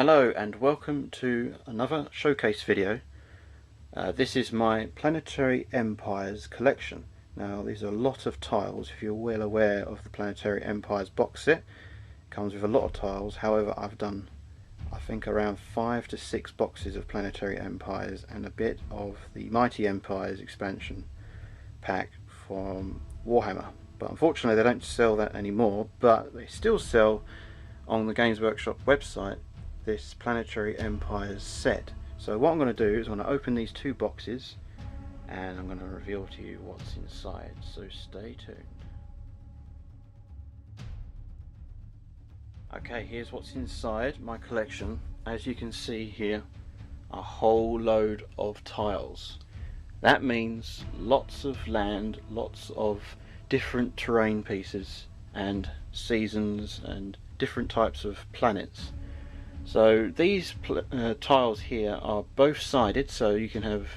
Hello and welcome to another showcase video. This is my Planetary Empires collection. Now these are a lot of tiles. If you're well aware of the Planetary Empires box set, it comes with a lot of tiles. However, I've done I think around 5 to 6 boxes of Planetary Empires and a bit of the Mighty Empires expansion pack from Warhammer. But unfortunately they don't sell that anymore, but they still sell on the Games Workshop website this Planetary Empires set. So what I'm going to do is I'm going to open these two boxes and I'm going to reveal to you what's inside, so stay tuned. Okay, here's what's inside my collection. As you can see here, a whole load of tiles. That means lots of land, lots of different terrain pieces and seasons and different types of planets. So these tiles here are both sided, so you can have,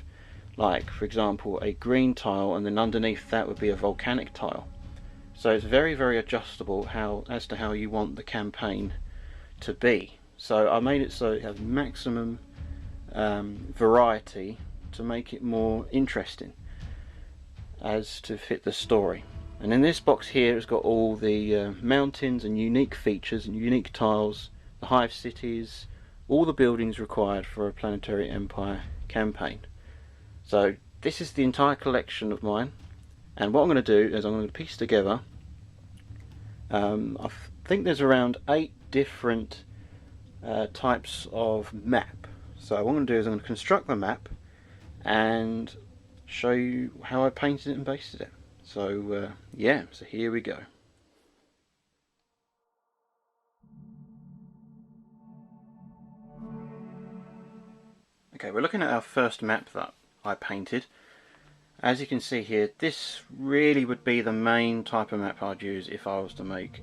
like for example, a green tile and then underneath that would be a volcanic tile. So it's very adjustable as to how you want the campaign to be. So I made it so it has maximum variety to make it more interesting as to fit the story. And in this box here it's got all the mountains and unique features and unique tiles, the hive cities, all the buildings required for a Planetary Empire campaign. So this is the entire collection of mine, and what I'm going to do is I'm going to piece together I think there's around 8 different types of map. So what I'm going to do is I'm going to construct the map and show you how I painted it and basted it. So yeah, so here we go. Okay, we're looking at our first map that I painted. As you can see here, this really would be the main type of map I'd use if I was to make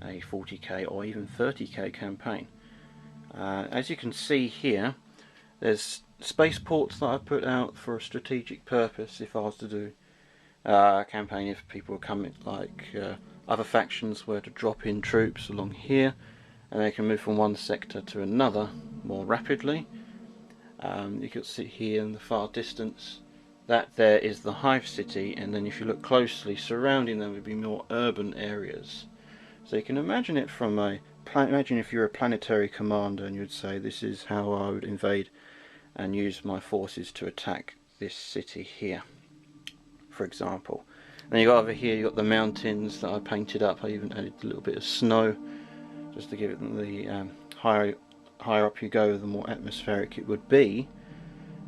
a 40k or even 30k campaign. As you can see here, there's spaceports that I put out for a strategic purpose if I was to do a campaign, if people were coming, like other factions were to drop in troops along here and they can move from one sector to another more rapidly. You can see here in the far distance that there is the hive city, and then if you look closely surrounding them would be more urban areas. So you can imagine it from imagine if you're a planetary commander and you'd say this is how I would invade and use my forces to attack this city here, for example. And then you got over here, you got the mountains that I painted up. I even added a little bit of snow just to give it the higher up you go, the more atmospheric it would be.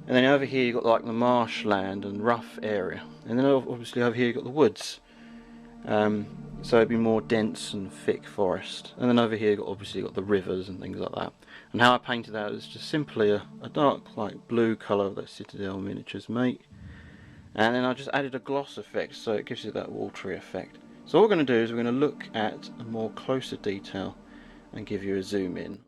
And then over here you've got like the marshland and rough area, and then obviously over here you've got the woods, so it'd be more dense and thick forest. And then over here you've obviously got the rivers and things like that. And how I painted that is just simply a dark like blue colour that Citadel miniatures make, and then I just added a gloss effect so it gives you that watery effect. So what we're going to do is we're going to look at a more closer detail and give you a zoom in.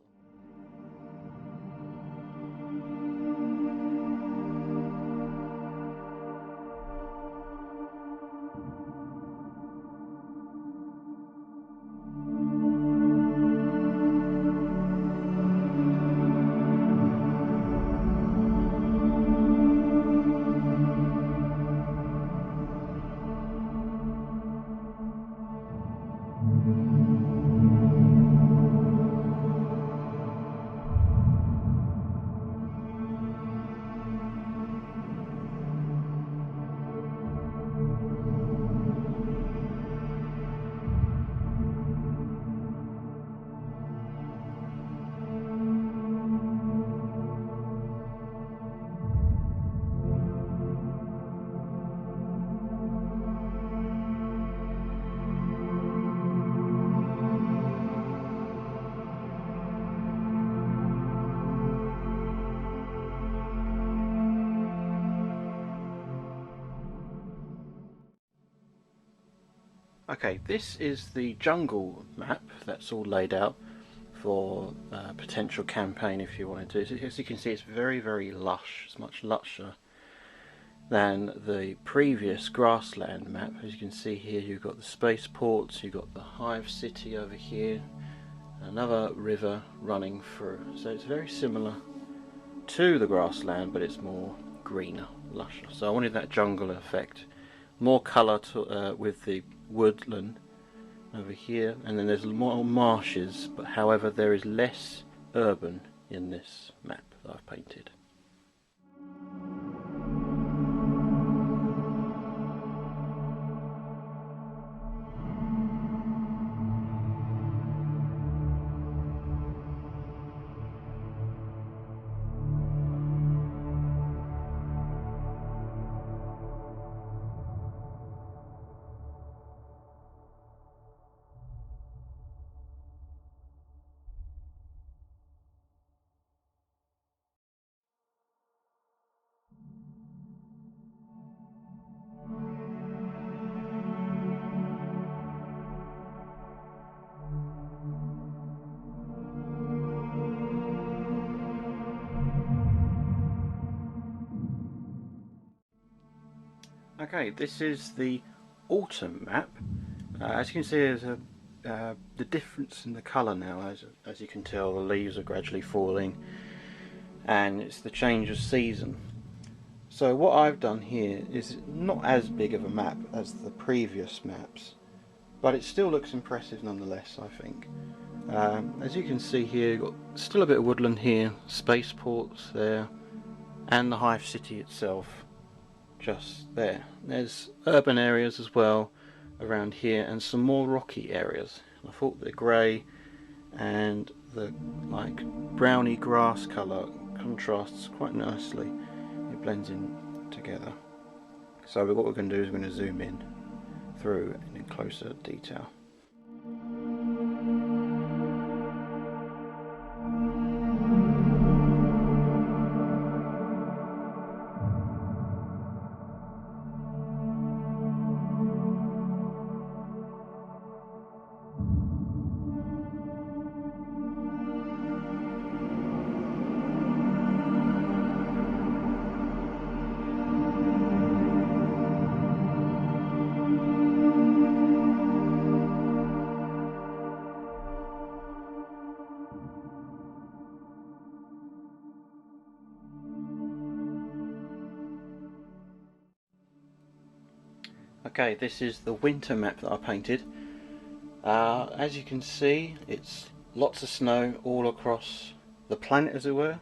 Okay, this is the jungle map that's all laid out for a potential campaign if you wanted to. As you can see, it's very lush. It's much lusher than the previous Grassland map. As you can see here, you've got the spaceports, you've got the hive city over here, another river running through. So it's very similar to the grassland, but it's more greener, lusher. So I wanted that jungle effect, more colour with the woodland over here, and then there's more marshes, but however there is less urban in this map that I've painted. Okay, this is the autumn map. As you can see, there's the difference in the colour now. As you can tell, the leaves are gradually falling, and it's the change of season. So what I've done here is not as big of a map as the previous maps, but it still looks impressive nonetheless, I think. As you can see here, you've got still a bit of woodland here, spaceports there, and the hive city itself just there. There's urban areas as well around here, and some more rocky areas. I thought the grey and the like browny grass colour contrasts quite nicely. It blends in together. So what we're going to do is we're going to zoom in through in closer detail. Okay, this is the winter map that I painted. As you can see, it's lots of snow all across the planet, as it were.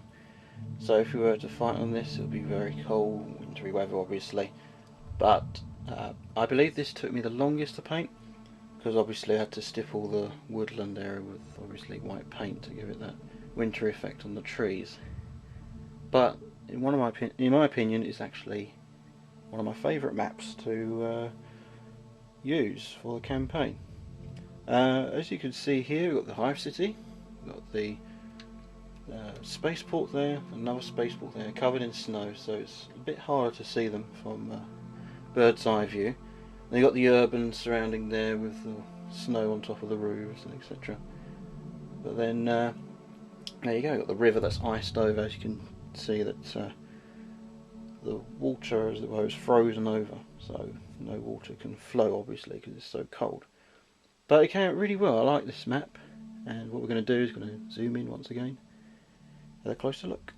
So if we were to fight on this, it would be very cold, wintry weather obviously. But I believe this took me the longest to paint, because obviously I had to stipple the woodland area with obviously white paint to give it that winter effect on the trees. But in my opinion, it's actually one of my favourite maps to use for the campaign. As you can see here, we've got the hive city, we've got the spaceport there, another spaceport there, covered in snow, so it's a bit harder to see them from bird's eye view. Then you've got the urban surrounding there with the snow on top of the roofs and etc. But then there you go, you've got the river that's iced over. As you can see, that the water, as it were, is frozen over, so no water can flow obviously because it's so cold. But it came out really well. I like this map, and what we're going to do is going to zoom in once again, have a closer look.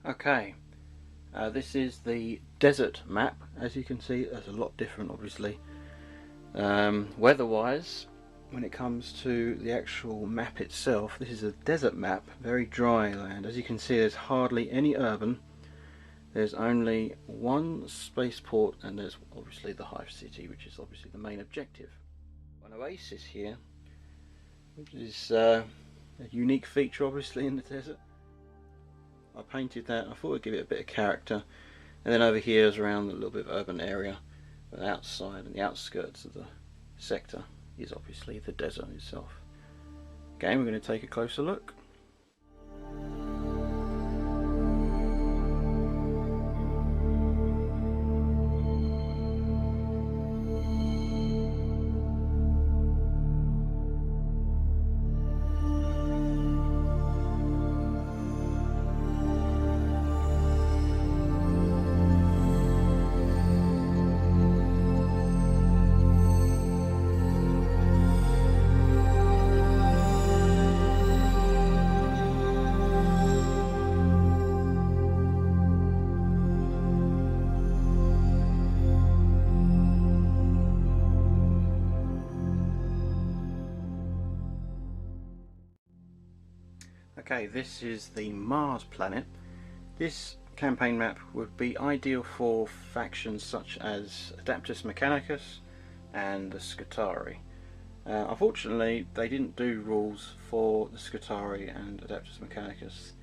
Okay, this is the desert map. As you can see, there's a lot different obviously. Weather-wise, when it comes to the actual map itself, this is a desert map, very dry land. As you can see, there's hardly any urban. there's only one spaceport, and there's obviously the Hive City, which is obviously the main objective. An oasis here, which is a unique feature obviously in the desert. I painted that, I thought I'd give it a bit of character. And then over here is around a little bit of urban area, but outside and the outskirts of the sector is obviously the desert itself. Again, we're going to take a closer look. Okay, this is the Mars planet. This campaign map would be ideal for factions such as Adeptus Mechanicus and the Scutari. Unfortunately, they didn't do rules for the Scutari and Adeptus Mechanicus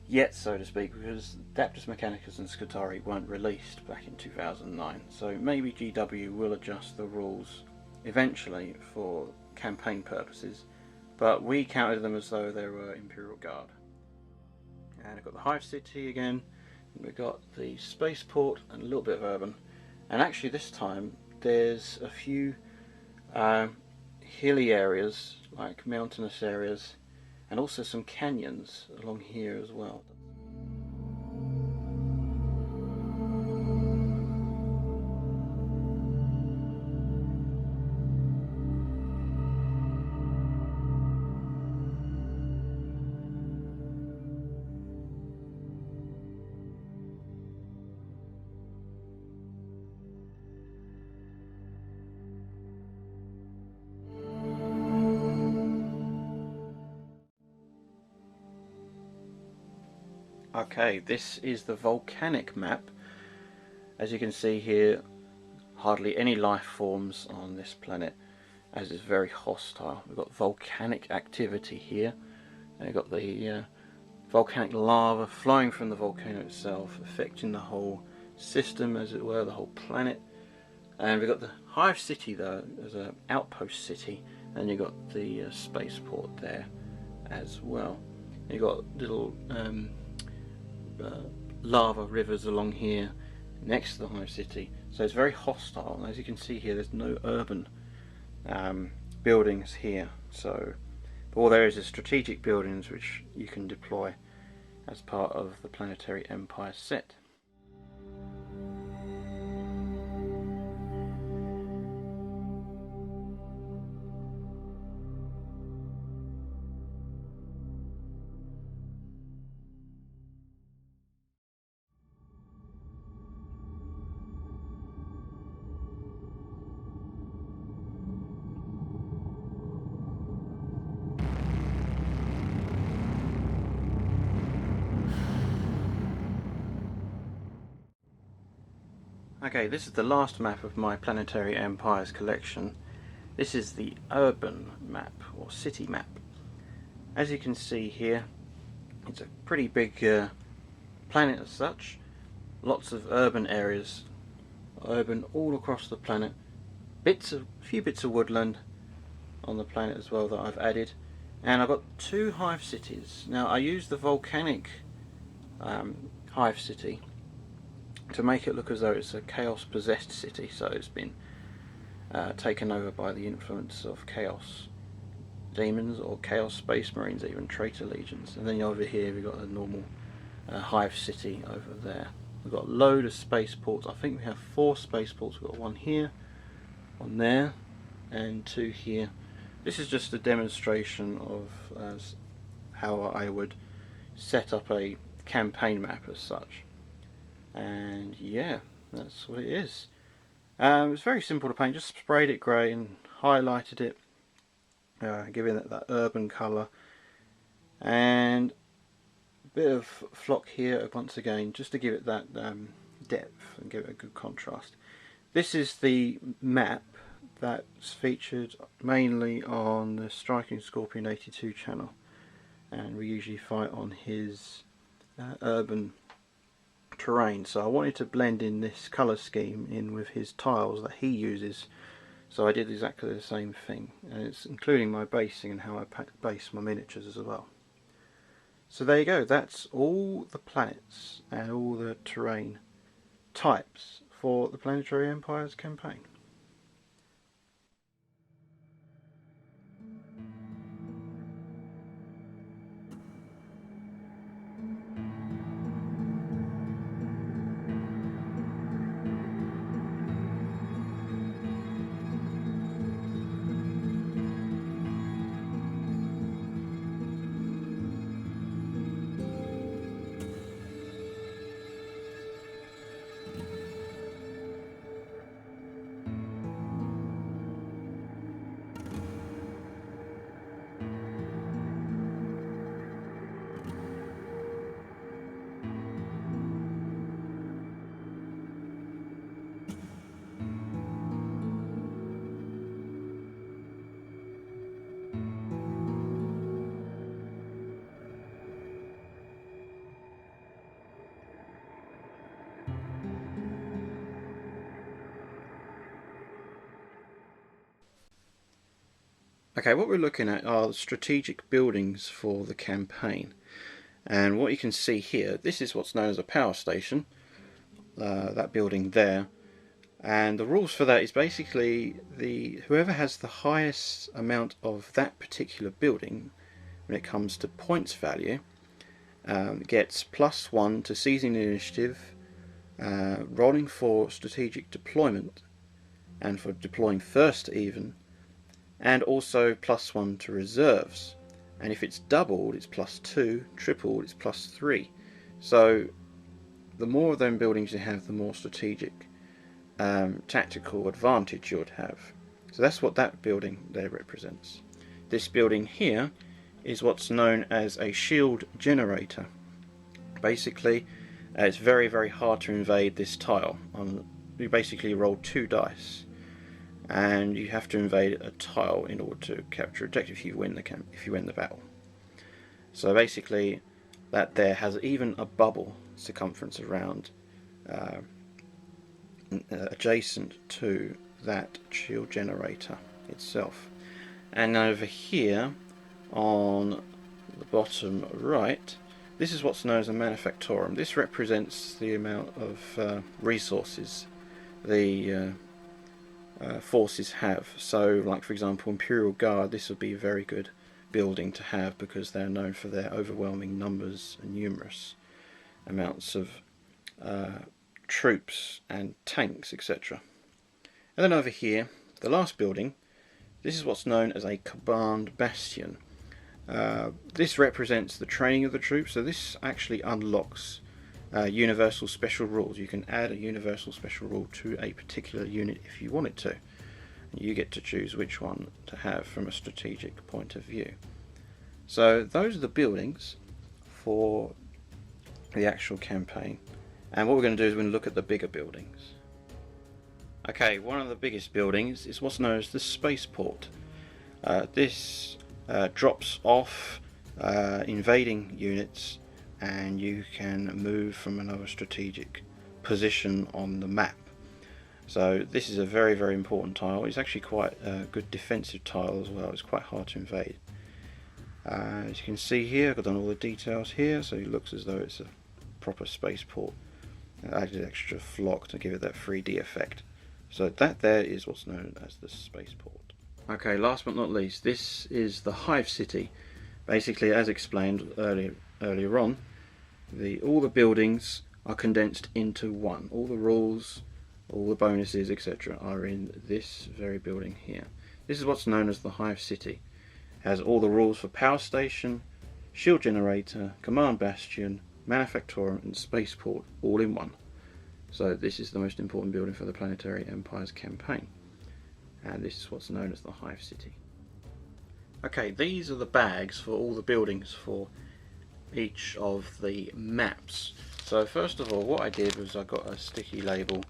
yet, so to speak, because Adeptus Mechanicus and Scutari weren't released back in 2009. So maybe GW will adjust the rules eventually for campaign purposes. But we counted them as though they were Imperial Guard. And we've got the Hive City again, we've got the spaceport and a little bit of urban. And actually this time there's a few hilly areas, like mountainous areas, and also some canyons along here as well. Okay, this is the Volcanic map. As you can see here, hardly any life forms on this planet, as it's very hostile. We've got volcanic activity here, and we've got the volcanic lava flowing from the volcano itself, affecting the whole system, as it were, the whole planet. And we've got the Hive City though, as an outpost city, and you've got the spaceport there as well. You've got little lava rivers along here next to the Hive City, so it's very hostile. And as you can see here, there's no urban buildings here, so all there is strategic buildings which you can deploy as part of the Planetary Empires set. Okay, this is the last map of my Planetary Empires collection. This is the urban map, or city map. As you can see here, it's a pretty big planet as such. Lots of urban areas, urban all across the planet. A few bits of woodland on the planet as well that I've added. And I've got two hive cities. Now I used the volcanic hive city to make it look as though it's a chaos possessed city, so it's been taken over by the influence of chaos demons or chaos space marines, even traitor legions. And then over here we've got a normal hive city over there. We've got a load of spaceports. I think we have 4 spaceports. We've got one here, one there, and 2 here. This is just a demonstration of how I would set up a campaign map as such. And yeah, that's what it is. It's very simple to paint. Just sprayed it grey and highlighted it, giving it that urban colour. And Bit of flock here once again, just to give it that depth and give it a good contrast. This is the map that's featured mainly on the Striking Scorpion 82 channel, and we usually fight on his urban terrain, so I wanted to blend in this colour scheme in with his tiles that he uses, so I did exactly the same thing, and it's including my basing and how I base my miniatures as well. So there you go, that's all the planets and all the terrain types for the Planetary Empires campaign. Okay, what we're looking at are strategic buildings for the campaign, and what you can see here, this is what's known as a power station, that building there, and the rules for that is basically whoever has the highest amount of that particular building when it comes to points value gets +1 to seizing the initiative, rolling for strategic deployment and for deploying first even, and also +1 to reserves, and if it's doubled it's +2, tripled it's +3. So the more of them buildings you have, the more strategic tactical advantage you would have. So that's what that building there represents. This building here is what's known as a shield generator. Basically it's very hard to invade this tile. You basically roll 2 dice and you have to invade a tile in order to capture objective if you win the battle. So basically that there has even a bubble circumference around adjacent to that shield generator itself. And over here on the bottom right, this is what's known as a manufactorum. This represents the amount of resources the forces have. So like for example Imperial Guard, this would be a very good building to have because they're known for their overwhelming numbers and numerous amounts of troops and tanks, etc. And then over here, the last building, this is what's known as a command bastion. This represents the training of the troops, so this actually unlocks universal special rules. You can add a universal special rule to a particular unit if you wanted to. You get to choose which one to have from a strategic point of view. So those are the buildings for the actual campaign, and what we're going to do is we're going to look at the bigger buildings. Okay, one of the biggest buildings is what's known as the spaceport. This drops off invading units, and you can move from another strategic position on the map. So this is a very important tile. It's actually quite a good defensive tile as well. It's quite hard to invade. As you can see here, I've done all the details here, so it looks as though it's a proper spaceport. I added extra flock to give it that 3D effect. So that there is what's known as the spaceport. Okay, last but not least, this is the Hive City. Basically, as explained earlier on, all the buildings are condensed into one. All the rules, all the bonuses, etc. are in this very building here. This is what's known as the Hive City. It has all the rules for power station, shield generator, command bastion, manufactorum and spaceport all in one. So this is the most important building for the Planetary Empires campaign, and this is what's known as the Hive City. Okay, these are the bags for all the buildings for each of the maps. So first of all, what I did was I got a sticky label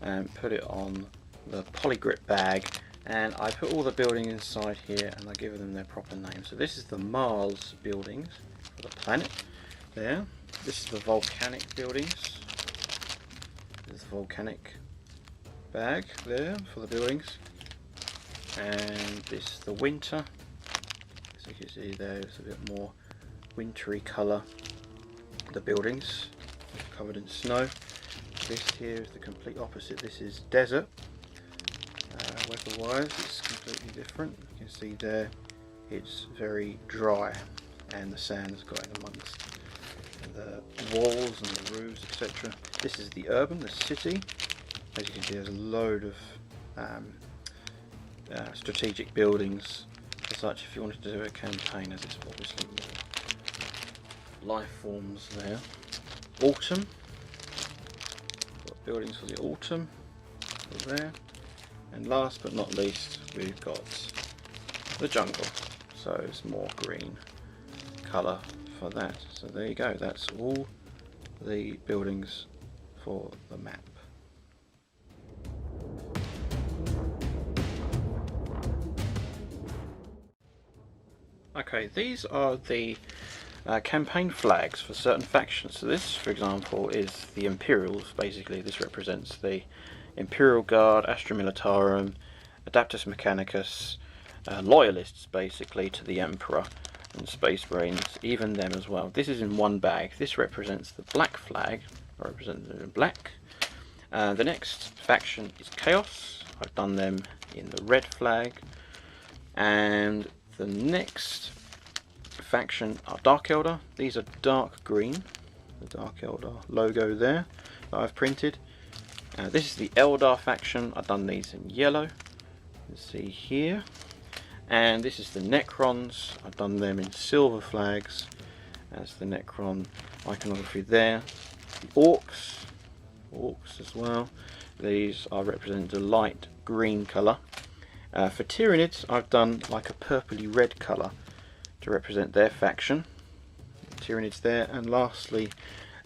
and put it on the polygrip bag, and I put all the buildings inside here and I give them their proper name. So this is the Mars buildings for the planet there. This is the volcanic buildings. There's the volcanic bag there for the buildings. And this is the winter. So you can see there's a bit more wintry colour. The buildings covered in snow. This here is the complete opposite. This is desert. Weather-wise, it's completely different. You can see there, it's very dry, and the sand has got in amongst the walls and the roofs, etc. This is the urban, the city. As you can see, there's a load of strategic buildings as such if you wanted to do a campaign, as it's obviously more life forms there. Autumn. Got buildings for the autumn there. And last but not least, we've got the jungle. So it's more green colour for that. So there you go, that's all the buildings for the map. Okay, these are the campaign flags for certain factions. So this, for example, is the Imperials. Basically, this represents the Imperial Guard, Astra Militarum, Adeptus Mechanicus, loyalists basically to the Emperor, and Space Marines, even them as well. This is in one bag. This represents the black flag, represented in black. The next faction is Chaos. I've done them in the red flag. And the next faction are Dark Eldar. These are dark green. The Dark Eldar logo there that I've printed. This is the Eldar faction. I've done these in yellow. You can see here. And this is the Necrons. I've done them in silver flags. That's the Necron iconography there. The Orcs as well. These are represented a light green colour. For Tyranids, I've done like a purpley red colour to represent their faction. Tyranids there, and lastly,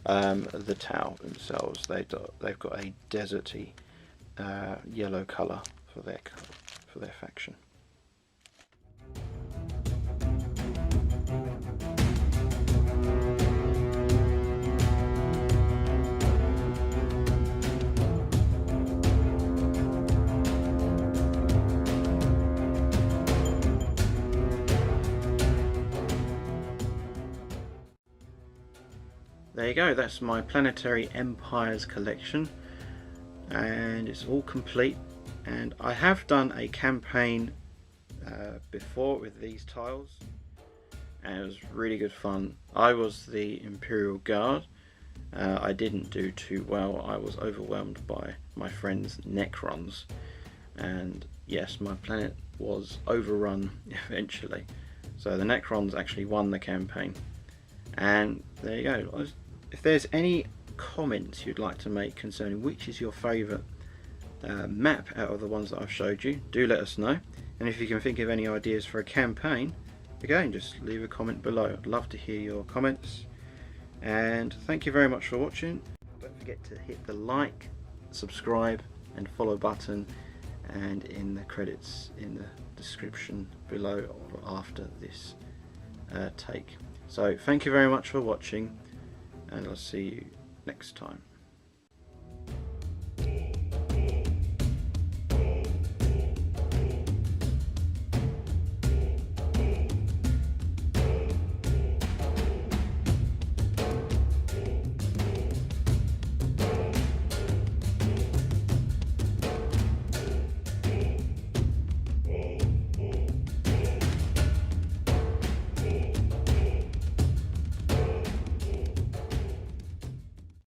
the Tau themselves. They've got a deserty yellow colour for their faction. There you go, that's my Planetary Empires collection, and it's all complete. And I have done a campaign before with these tiles, and it was really good fun. I was the Imperial Guard. I didn't do too well. I was overwhelmed by my friends' Necrons, and yes, my planet was overrun eventually. So the Necrons actually won the campaign. And there you go. If there's any comments you'd like to make concerning which is your favourite map out of the ones that I've showed you, do let us know. And if you can think of any ideas for a campaign, again, just leave a comment below. I'd love to hear your comments. And thank you very much for watching. Don't forget to hit the like, subscribe and follow button, and in the credits in the description below or after this take. So thank you very much for watching, and I'll see you next time.